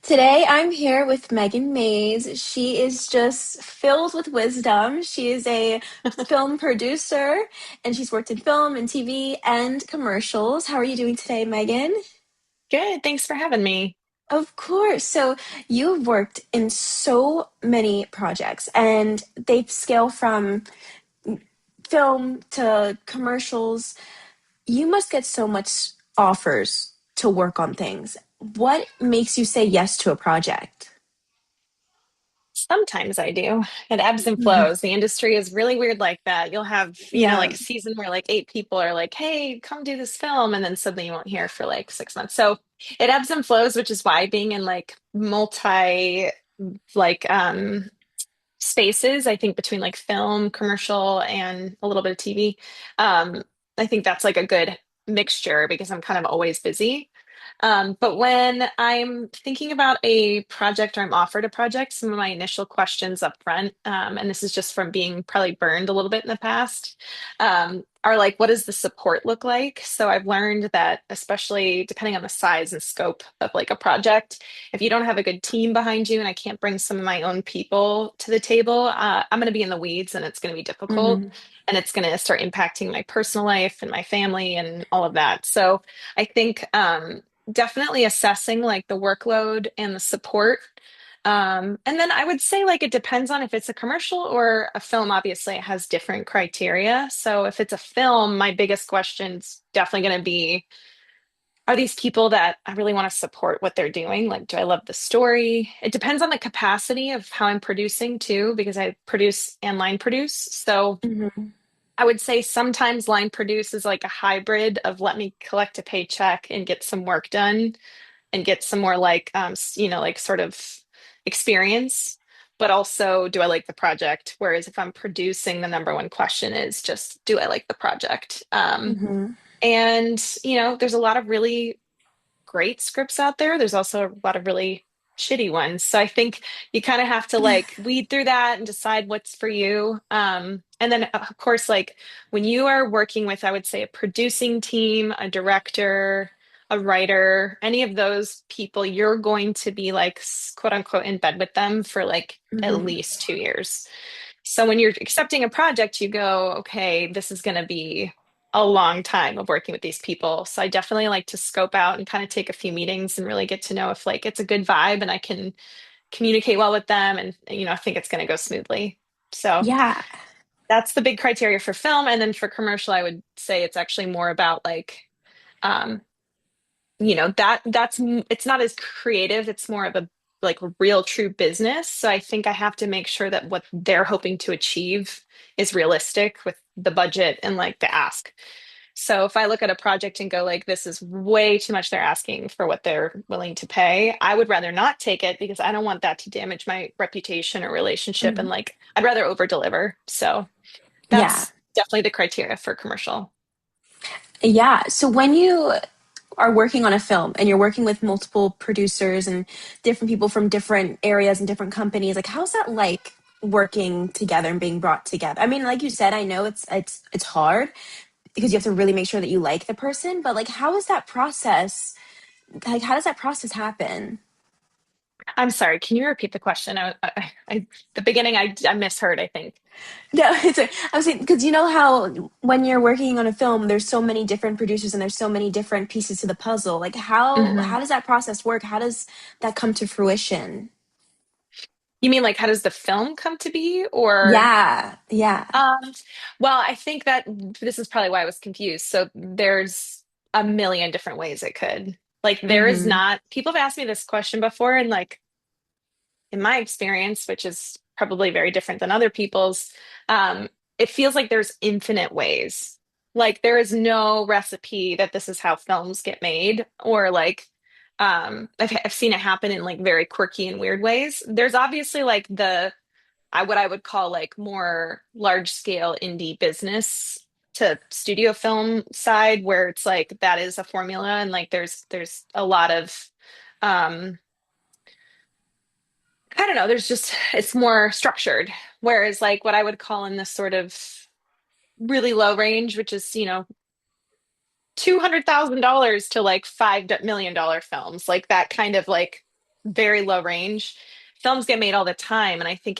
Today I'm here with Megan Mays. She is just filled with wisdom. She is a film producer and she's worked in film and TV and commercials. How are you doing today, Megan? Good. Thanks for having me. Of course. So you've worked in so many projects and they scale from film to commercials. You must get so much offers to work on things. What makes you say yes to a project? Sometimes I do. It ebbs and flows. The industry is really weird like that. You'll have, Yeah. like a season where like eight people are like, hey, come do this film. And then suddenly you won't hear for like 6 months. So it ebbs and flows, which is why being in like multi like spaces, I think between like film, commercial, and a little bit of TV. Um, I think that's like a good mixture because I'm kind of always busy. But when I'm thinking about a project or I'm offered a project, some of my initial questions up front, and this is just from being probably burned a little bit in the past, are like, what does the support look like? So I've learned that, especially depending on the size and scope of like a project, if you don't have a good team behind you and I can't bring some of my own people to the table, I'm going to be in the weeds and it's going to be difficult. Mhm. And it's going to start impacting my personal life and my family and all of that. So I think definitely assessing like the workload and the support. And then I would say like it depends on if it's a commercial or a film. Obviously, it has different criteria. So if it's a film, my biggest question's definitely going to be, are these people that I really want to support what they're doing? Like, do I love the story? It depends on the capacity of how I'm producing too, because I produce and line produce. So Mhm. I would say sometimes line produce is like a hybrid of let me collect a paycheck and get some work done and get some more like, like sort of experience. But also, do I like the project? Whereas if I'm producing, the number one question is just, do I like the project? Mhm. And, there's a lot of really great scripts out there. There's also a lot of really shitty ones. So I think you kind of have to like weed through that and decide what's for you. And then, of course, like when you are working with, I would say, a producing team, a director, a writer, any of those people, you're going to be like quote unquote in bed with them for like at Mhm. least 2 years. So when you're accepting a project, you go, okay, this is going to be a long time of working with these people. So I definitely like to scope out and kind of take a few meetings and really get to know if like it's a good vibe and I can communicate well with them and I think it's going to go smoothly. So Yeah. that's the big criteria for film. And then for commercial, I would say it's actually more about like um it's not as creative, it's more of a like real true business. So I think I have to make sure that what they're hoping to achieve is realistic with the budget and like the ask. So if I look at a project and go like this is way too much they're asking for what they're willing to pay, I would rather not take it because I don't want that to damage my reputation or relationship, and Mhm. like I'd rather over deliver. So Yeah. that's definitely the criteria for commercial. Yeah. So when you are working on a film and you're working with multiple producers and different people from different areas and different companies, like how's that like working together and being brought together? I mean, like you said, I know it's hard because you have to really make sure that you like the person, but like how is that process? Like how does that process happen? I'm sorry, can you repeat the question? The beginning I misheard, I think. No, I was saying because you know how when you're working on a film, there's so many different producers and there's so many different pieces to the puzzle. Like Mhm. how does that process work? How does that come to fruition? You mean like how does the film come to be or Yeah, yeah. um well, I think that this is probably why I was confused. So there's a million different ways it could. Like there is Mm-hmm. not people have asked me this question before and like in my experience, which is probably very different than other people's, it feels like there's infinite ways. Like there is no recipe that this is how films get made, or like I've seen it happen in like very quirky and weird ways. There's obviously like what I would call like more large scale indie business to studio film side where it's like that is a formula and like there's a lot of um I don't know, there's just, it's more structured. Whereas, like, what I would call in this sort of really low range, which is, $200,000 to like $5 million films, like that kind of like very low range. Films get made all the time, and I think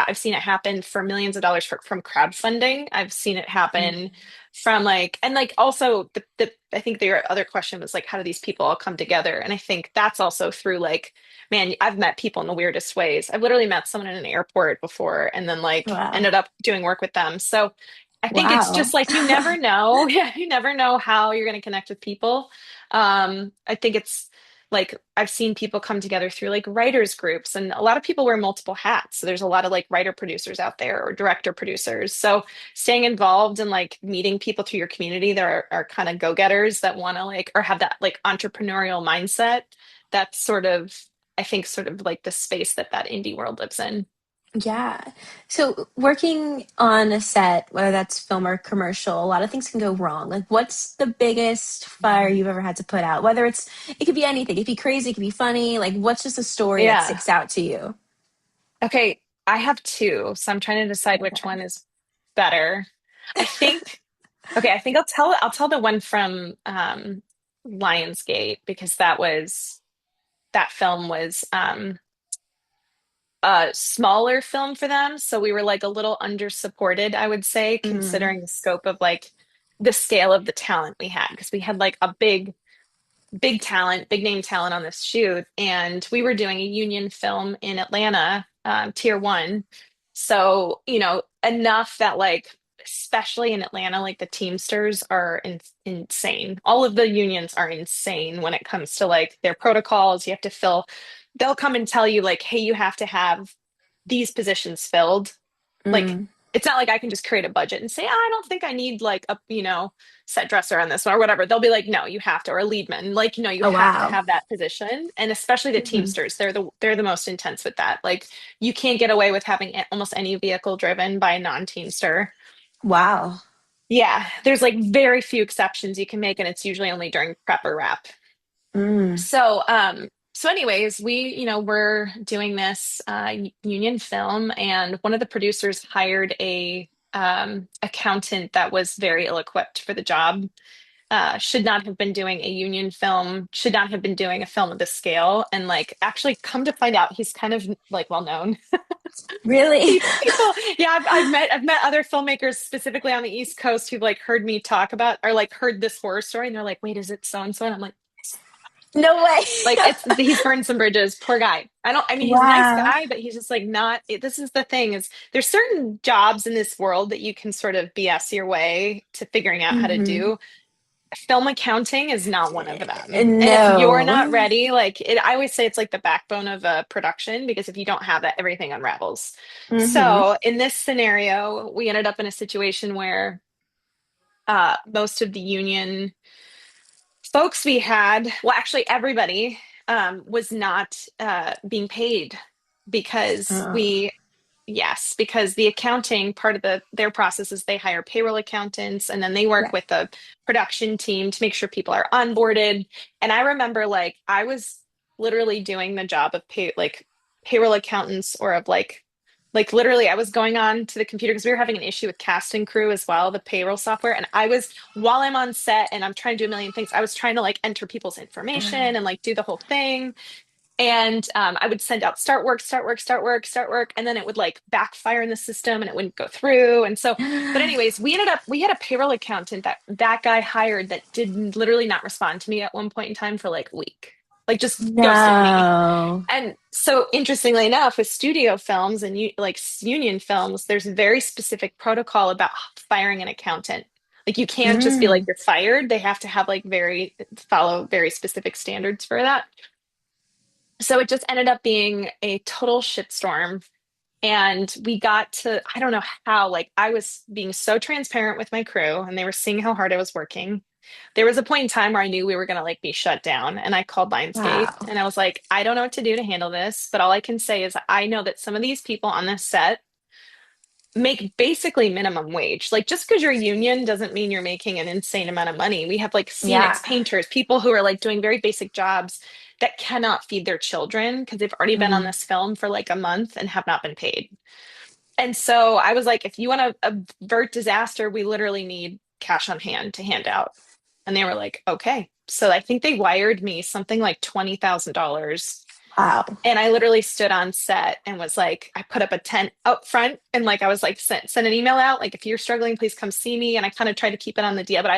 I've seen it happen for millions of dollars from crowdfunding. I've seen it happen Mm. from like, and like also the I think the other question was like, how do these people all come together? And I think that's also through like, man, I've met people in the weirdest ways. I've literally met someone in an airport before and then like Wow. ended up doing work with them. So I think it's Wow. just like you never know. Yeah, you never know how you're going to connect with people. I think it's like I've seen people come together through like writers groups, and a lot of people wear multiple hats. So there's a lot of like writer producers out there or director producers. So staying involved and like meeting people through your community that are kind of go-getters that want to like or have that like entrepreneurial mindset. That's sort of I think sort of like the space that indie world lives in. Yeah. So working on a set, whether that's film or commercial, a lot of things can go wrong. Like what's the biggest fire you've ever had to put out? Whether it could be anything. It could be crazy, it could be funny. Like what's just a story that Yeah. sticks out to you? Okay, I have two, so I'm trying to decide which Okay. one is better. I think okay, I think I'll tell the one from Lionsgate because that film was a smaller film for them, so we were like a little under supported, I would say, Mm, considering the scope of like the scale of the talent we had because we had like a big talent, big name talent on this shoot. And we were doing a union film in Atlanta, tier one. So, enough that like, especially in Atlanta, like the Teamsters are insane. All of the unions are insane when it comes to like their protocols. You have to fill, they'll come and tell you, like, hey, you have to have these positions filled. Like, mm. it's not like I can just create a budget and say, "Ah, I don't think I need like a, set dresser on this one or whatever." They'll be like, no, you have to, or a lead man, like, you Oh have to wow. have that position. And especially the Hmm. Teamsters, they're the most intense with that. Like, you can't get away with having almost any vehicle driven by a non-Teamster. Wow. Yeah, there's like very few exceptions you can make, and it's usually only during prep or wrap. Mm, So anyways, we're doing this union film, and one of the producers hired a accountant that was very ill-equipped for the job. Should not have been doing a union film, should not have been doing a film of this scale, and like actually come to find out, he's kind of like well known. really? People, yeah, I've met other filmmakers specifically on the East Coast who've like heard me talk about or like heard this horror story, and they're like, "Wait, is it so and so?" And I'm like, No way. like he's burned some bridges. Poor guy. I mean, he's a nice Wow. guy, but he's just like not. This is the thing is there's certain jobs in this world that you can sort of BS your way to figuring out how to Hmm. do. Film accounting is not one of them. And if you're not No. ready, like I always say it's like the backbone of a production because if you don't have that, everything unravels. Hmm. So in this scenario, we ended up in a situation where most of the union folks we had, well, actually, everybody was not being paid because Oh, yes, because the accounting part of their process is they hire payroll accountants and then they work yeah. with the production team to make sure people are onboarded. And I remember like I was literally doing the job of payroll accountants or of like literally I was going on to the computer because we were having an issue with cast and crew as well, the payroll software. And I was while I'm on set and I'm trying to do a million things, I was trying to like enter people's information and like do the whole thing. And I would send out start work, start work, start work, start work, and then it would like backfire in the system and it wouldn't go through. And so, but anyways, we had a payroll accountant that guy hired that did literally not respond to me at one point in time for like a week, like just ghosted me. No. And so, interestingly enough, with studio films and union films, there's a very specific protocol about firing an accountant. Like you can't just be like Mm. you're fired. They have to have like follow very specific standards for that. So it just ended up being a total shitstorm. And we got to, I don't know how, like I was being so transparent with my crew and they were seeing how hard I was working. There was a point in time where I knew we were going to like be shut down and I called Lionsgate Wow. and I was like, I don't know what to do to handle this, but all I can say is I know that some of these people on this set make basically minimum wage. Like just because you're a union doesn't mean you're making an insane amount of money. We have like Yeah. scenics, painters, people who are like doing very basic jobs that cannot feed their children because they've already been on Mm. this film for like a month and have not been paid. And so I was like, if you want to avert disaster, we literally need cash on hand to hand out. And they were like, okay. So I think they wired me something like $20,000 Wow. And I literally stood on set and was like, I put up a tent out front and like I was like send an email out like if you're struggling, please come see me. And I kind of tried to keep it on the DL, but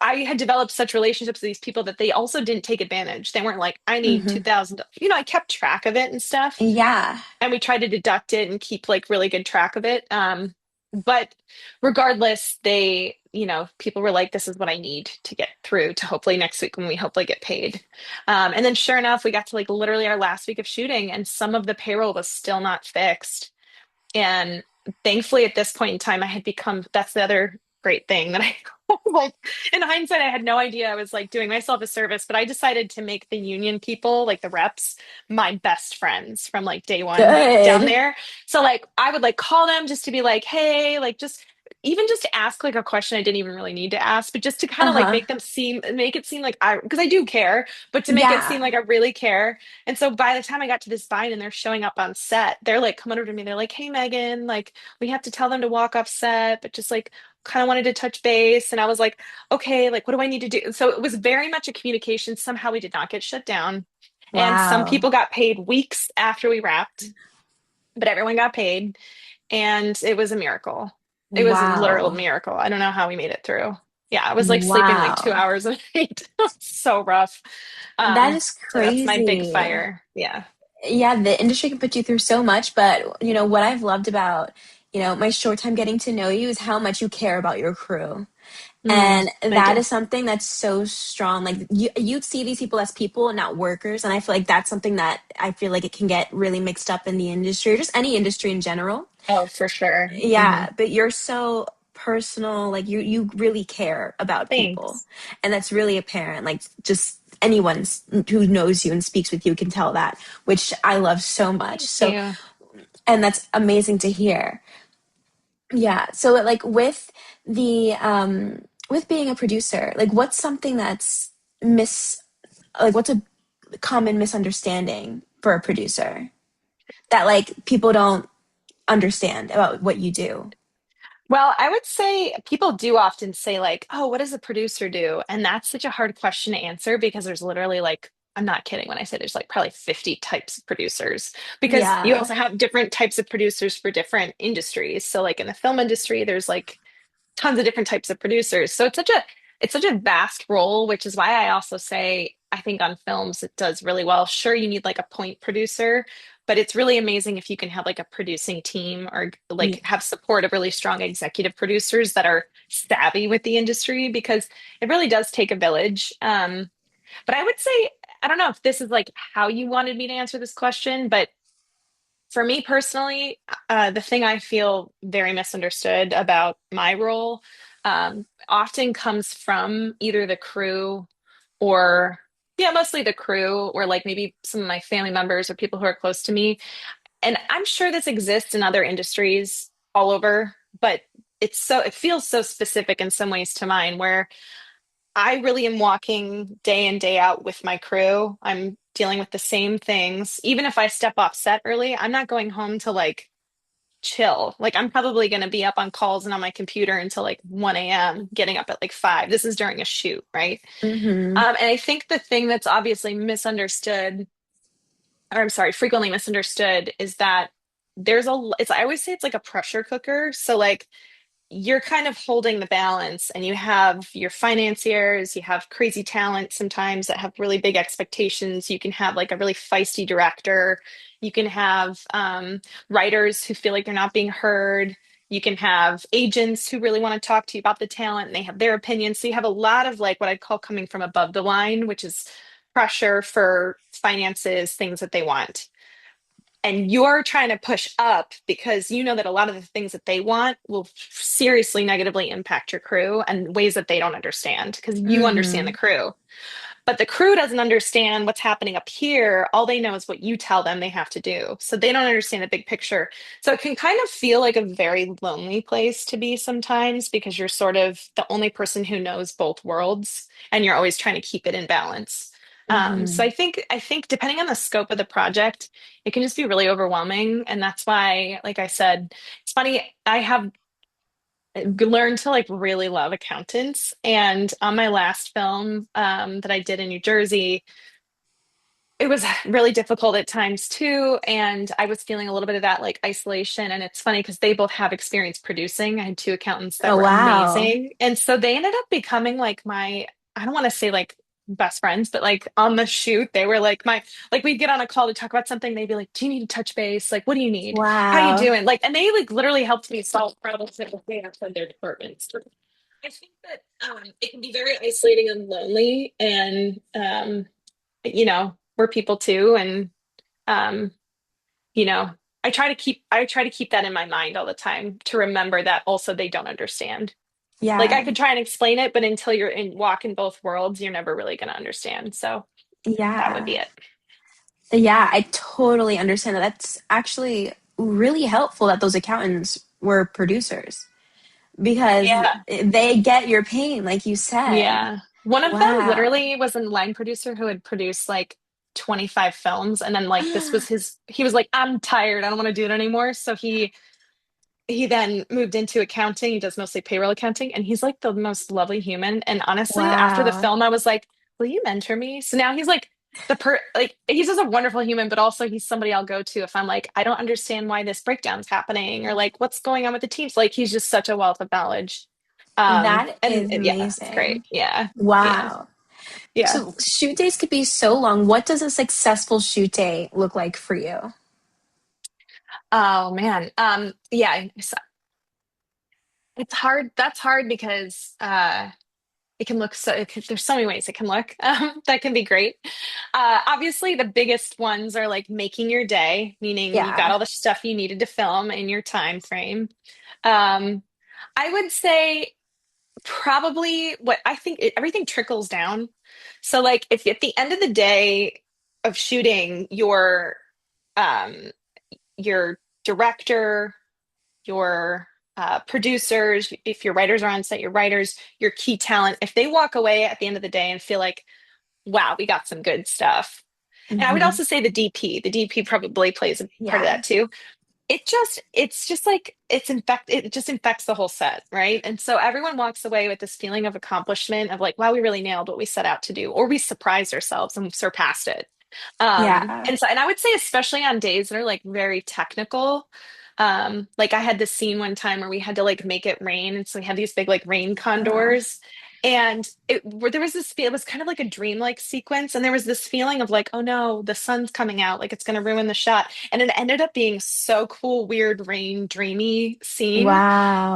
I had developed such relationships with these people that they also didn't take advantage. They weren't like, I need Hmm. 2000. I kept track of it and stuff, Yeah. and we tried to deduct it and keep like really good track of it. But regardless, people were like, this is what I need to get through to hopefully next week when we hopefully get paid. And then sure enough, we got to like literally our last week of shooting, and some of the payroll was still not fixed. And thankfully, at this point in time, I had become that's the other great thing that I like in hindsight, I had no idea I was like doing myself a service, but I decided to make the union people, like the reps, my best friends from like day one down Good. there. So like I would like call them just to be like, hey, like just even just to ask like a question I didn't even really need to ask, but just to kind of like Uh-huh. make it seem like because I do care, but to make it seem Yeah. like I really care. And so by the time I got to this vine and they're showing up on set, they're like coming over to me. They're like, hey, Megan, like we have to tell them to walk off set, but just like kind of wanted to touch base. And I was like, okay, like what do I need to do? So it was very much a communication. Somehow we did not get shut down. And some Wow. people got paid weeks after we wrapped, but everyone got paid. And it was a miracle. It was a literal Wow. miracle. I don't know how we made it through. Yeah, I was like sleeping like two Wow. hours a night. So rough. That is So that's my big crazy. fire. Yeah. Yeah, the industry can put you through so much, but what I've loved about, my short time getting to know you is how much you care about your crew. And I that do. is something that's so strong. Like you see these people as people and not workers. And I feel like that's something that I feel like it can get really mixed up in the industry or just any industry in general. Oh, for sure. Yeah, but you're so personal, like you really care about people. Thanks. And that's really apparent. Like just anyone who knows you and speaks with you can tell that, which I love so much. Thank So, you. and that's amazing to hear. Yeah. So like with being a producer, like what's something that's mis like what's a common misunderstanding for a producer that like people don't understand about what you do? Well, I would say people do often say, like, oh, what does a producer do? And that's such a hard question to answer because there's literally like, I'm not kidding when I say there's like probably 50 types of producers because you Yeah. also have different types of producers for different industries. So, like in the film industry, there's like tons of different types of producers. So it's such a vast role, which is why I also say I think on films it does really well. Sure, you need like a point producer, but it's really amazing if you can have like a producing team or like Yeah. have support of really strong executive producers that are savvy with the industry because it really does take a village. But I would say I don't know if this is like how you wanted me to answer this question, but for me personally, the thing I feel very misunderstood about my role often comes from either the crew or, yeah, mostly the crew, or like maybe some of my family members or people who are close to me. And I'm sure this exists in other industries all over, but it feels so specific in some ways to mine where I really am walking day in, day out with my crew. I'm dealing with the same things. Even if I step off set early, I'm not going home to like chill. Like I'm probably going to be up on calls and on my computer until like 1 a.m., getting up at like 5. This is during a shoot, right? Mm-hmm. And I think the thing that's obviously misunderstood, or I'm sorry, frequently misunderstood, is that I always say it's like a pressure cooker. So like you're kind of holding the balance and you have your financiers, you have crazy talent sometimes that have really big expectations. You can have like a really feisty director. You can have writers who feel like they're not being heard. You can have agents who really want to talk to you about the talent and they have their opinions. So you have a lot of like what I'd call coming from above the line, which is pressure for finances, things that they want, and you're trying to push up because you know that a lot of the things that they want will seriously negatively impact your crew and ways that they don't understand because you understand the Mm-hmm. crew. But the crew doesn't understand what's happening up here. All they know is what you tell them they have to do. So they don't understand the big picture. So it can kind of feel like a very lonely place to be sometimes because you're sort of the only person who knows both worlds and you're always trying to keep it in balance. So Mm-hmm. I think depending on the scope of the project, it can just be really overwhelming. And that's why, like I said, it's funny, I have learned to like really love accountants. And on my last film that I did in New Jersey, it was really difficult at times too. And I was feeling a little bit of that like isolation. And it's funny because they both have experience producing. I had two accountants that Oh, were wow. amazing. And so they ended up becoming like my, I don't want to say like best friends, but like on the shoot, they were like my, like we'd get on a call to talk about something. They'd be like, do you need to touch base? Like, what do you need? How you Wow. doing? Like, and they like literally helped me solve problems that they have in their departments. I think that it can be very isolating and lonely. And, we're people too. And um, you know, I try to keep that in my mind all the time to remember that also they don't understand. Like I Yeah. could try and explain it, but until you're in walk in both worlds, you're never really going to understand. So that would be Yeah. it. Yeah, I totally understand that. That's actually really helpful that those accountants were producers because Yeah. they get your pain, like you said. Yeah. One of them Wow. literally was a line producer who had produced like 25 films. And then like this was he was like, I'm tired. I don't want to do it anymore. So he then moved into accounting. He does mostly payroll accounting, and he's like the most lovely human. And honestly, after the Wow. film, I was like, "Will you mentor me?" So now he's like like he's just a wonderful human, but also he's somebody I'll go to if I'm like, I don't understand why this breakdown's happening or like what's going on with the teams. Like he's just such a wealth of knowledge. That And is yeah, it's great. amazing. Yeah, yeah, Wow. yeah. So shoot days could be so long. What does a successful shoot day look like for you? Oh man. Yeah, it's hard. That's hard because it can look there's so many ways it can look that can be great. Obviously, the biggest ones are like making your day, meaning you got Yeah. all the stuff you needed to film in your time frame. Um, I would say probably what I think everything trickles down. So, like, if at the end of the day of shooting, um, your director, your producers, if your writers are on set, your writers, your key talent, if they walk away at the end of the day and feel like, wow, we got some good stuff. And I would Hmm. also say the DP probably plays a part of Yeah. that too. It's just like it just infects the whole set, right? And so everyone walks away with this feeling of accomplishment of like, wow, we really nailed what we set out to do, or we surprised ourselves and surpassed it. Yeah. And I would say, especially on days that are like very technical, like I had this scene one time where we had to like make it rain. And so we had these big like rain Oh, condors. And where there was it was kind of like a dreamlike sequence. And there was this feeling of like, oh no, the sun's coming out, like it's going to ruin the shot. And it ended up being so cool, weird, rain, dreamy scene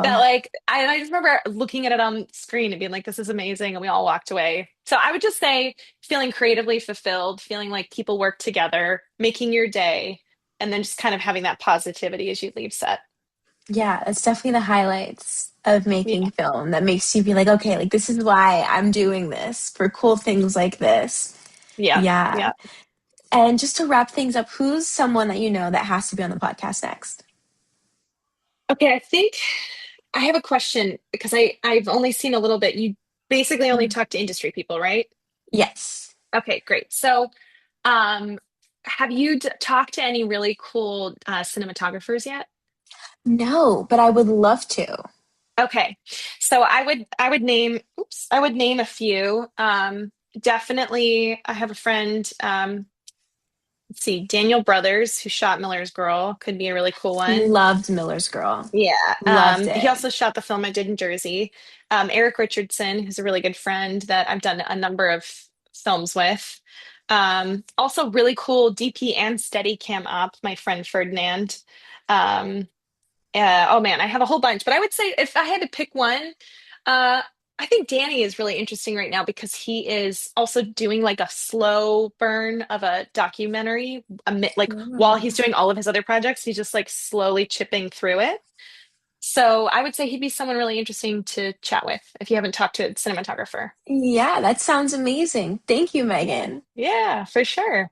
that wow. like I just remember looking at it on screen and being like, this is amazing. And we all walked away. So I would just say feeling creatively fulfilled, feeling like people work together, making your day, and then just kind of having that positivity as you leave set. Yeah, it's definitely the highlights of Yeah. making film that makes you be like, okay, like this is why I'm doing this for cool things like this. Yeah. Yeah. Yeah. And just to wrap things up, who's someone that you know that has to be on the podcast next? Okay, I think I have a question because I've only seen a little bit. You basically only Mm. talk to industry people, right? Yes. Okay, great. So, um, have you talked to any really cool cinematographers yet? No, but I would love to. Okay. So I would name a few. Definitely I have a friend, let's see, Daniel Brothers, who shot Miller's Girl, could be a really cool one. Loved Miller's Girl. Yeah. Loved He it. also shot the film I did in Jersey. Eric Richardson, who's a really good friend that I've done a number of films with. Also really cool DP and Steadicam op, my friend Ferdinand. Um, oh man, I have a whole bunch, but I would say if I had to pick one, uh, I think Danny is really interesting right now because he is also doing like a slow burn of a documentary, like while he's Oh. doing all of his other projects, he's just like slowly chipping through it. So I would say he'd be someone really interesting to chat with if you haven't talked to a cinematographer. Yeah, that sounds amazing. Thank you, Yeah, Megan. yeah, for sure.